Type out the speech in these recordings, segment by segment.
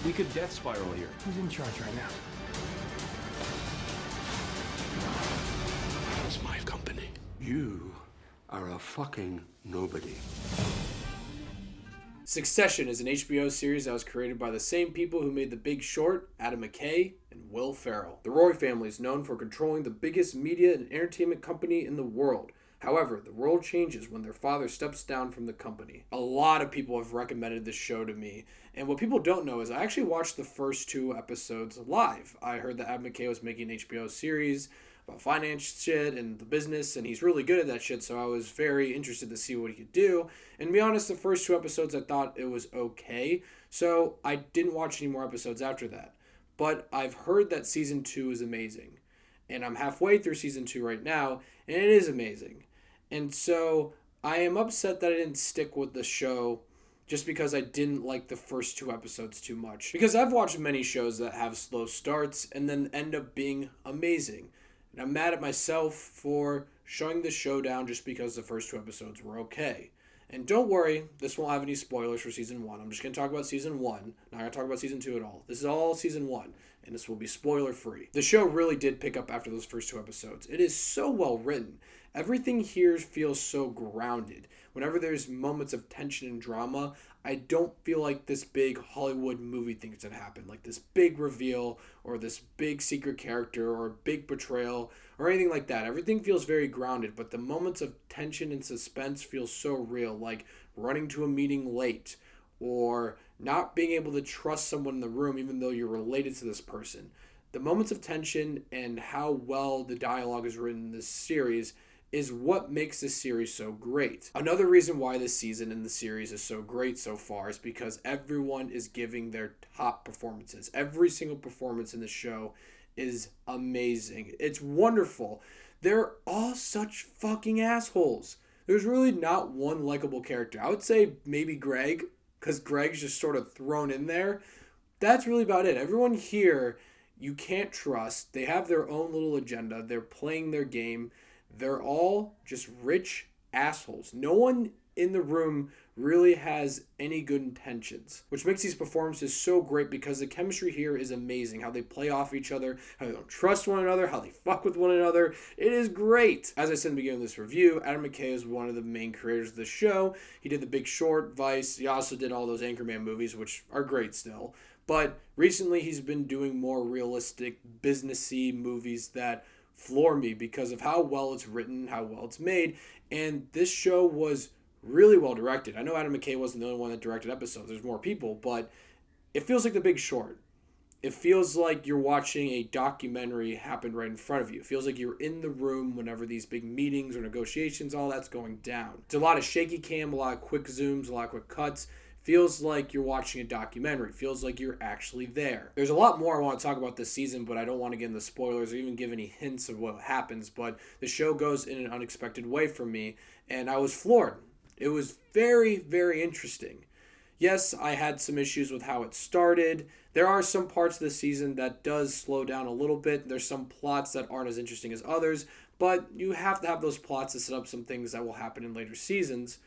We could death spiral here. Who's in charge right now? It's my company. You are a fucking nobody. Succession is an HBO series that was created by the same people who made The Big Short, Adam McKay, and Will Ferrell. The Roy family is known for controlling the biggest media and entertainment company in the world. However, the world changes when their father steps down from the company. A lot of people have recommended this show to me, and what people don't know is I actually watched the first 2 episodes live. I heard that Adam McKay was making an HBO series about finance shit and the business, and he's really good at that shit, so I was very interested to see what he could do. And to be honest, the first 2 episodes I thought it was okay, so I didn't watch any more episodes after that. But I've heard that season 2 is amazing, and I'm halfway through season 2 right now, and it is amazing. And so I am upset that I didn't stick with the show just because I didn't like the first 2 episodes too much. Because I've watched many shows that have slow starts and then end up being amazing. And I'm mad at myself for shutting the show down just because the first 2 episodes were okay. And don't worry, this won't have any spoilers for season 1. I'm just going to talk about season 1. Not going to talk about season 2 at all. This is all season 1, and this will be spoiler free. The show really did pick up after those first 2 episodes. It is so well written. Everything here feels so grounded. Whenever there's moments of tension and drama, I don't feel like this big Hollywood movie things that happen, like this big reveal or this big secret character or big betrayal or anything like that. Everything feels very grounded, but the moments of tension and suspense feel so real, like running to a meeting late or not being able to trust someone in the room even though you're related to this person. The moments of tension and how well the dialogue is written in this series is what makes this series so great. Another reason why this season in the series is so great so far is because everyone is giving their top performances. Every single performance in the show is amazing. It's wonderful. They're all such fucking assholes. There's really not one likable character. I would say maybe Greg, because Greg's just sort of thrown in there. That's really about it. Everyone here you can't trust. They have their own little agenda. They're playing their game. They're all just rich assholes. No one in the room really has any good intentions, which makes these performances so great because the chemistry here is amazing. How they play off each other, how they don't trust one another, how they fuck with one another. It is great. As I said in the beginning of this review, Adam McKay is one of the main creators of the show. He did The Big Short, Vice. He also did all those Anchorman movies, which are great still. But recently he's been doing more realistic, businessy movies that floor me because of how well it's written, how well it's made, and this show was really well directed. I know Adam McKay wasn't the only one that directed episodes. There's more people, but it feels like The Big Short. It feels like you're watching a documentary happen right in front of you. It feels like you're in the room whenever these big meetings or negotiations, all that's going down. It's a lot of shaky cam, a lot of quick zooms, a lot of quick cuts. Feels like you're watching a documentary. Feels like you're actually there. There's a lot more I want to talk about this season, but I don't want to get into spoilers or even give any hints of what happens. But the show goes in an unexpected way for me, and I was floored. It was very, very interesting. Yes, I had some issues with how it started. There are some parts of the season that does slow down a little bit. There's some plots that aren't as interesting as others, but you have to have those plots to set up some things that will happen in later seasons.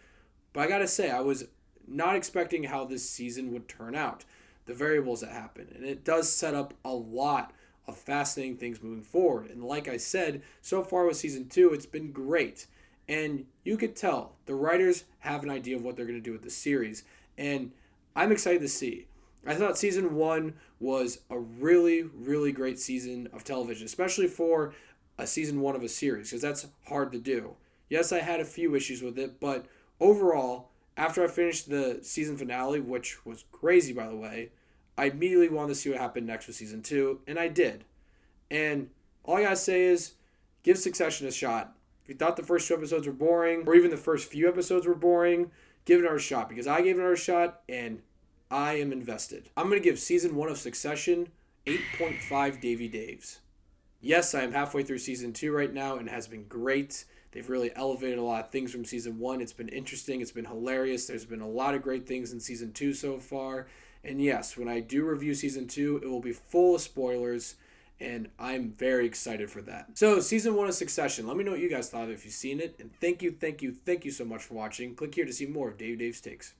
But I gotta say, I was not expecting how this season would turn out, the variables that happen, and it does set up a lot of fascinating things moving forward. And like I said, so far with season 2, it's been great, and you could tell the writers have an idea of what they're going to do with the series, and I'm excited to see. I thought season 1 was a really, really great season of television, especially for a season 1 of a series, because that's hard to do. Yes, I had a few issues with it, but overall, after I finished the season finale, which was crazy, by the way, I immediately wanted to see what happened next with season 2, and I did. And all I gotta say is, give Succession a shot. If you thought the first 2 episodes were boring, or even the first few episodes were boring, give it another shot, because I gave it another shot, and I am invested. I'm gonna give season 1 of Succession 8.5 Davy Daves. Yes, I am halfway through season 2 right now, and it has been great. They've really elevated a lot of things from season 1. It's been interesting. It's been hilarious. There's been a lot of great things in season 2 so far. And yes, when I do review season 2, it will be full of spoilers, and I'm very excited for that. So, season 1 of Succession. Let me know what you guys thought if you've seen it. And thank you so much for watching. Click here to see more of Dave's Takes.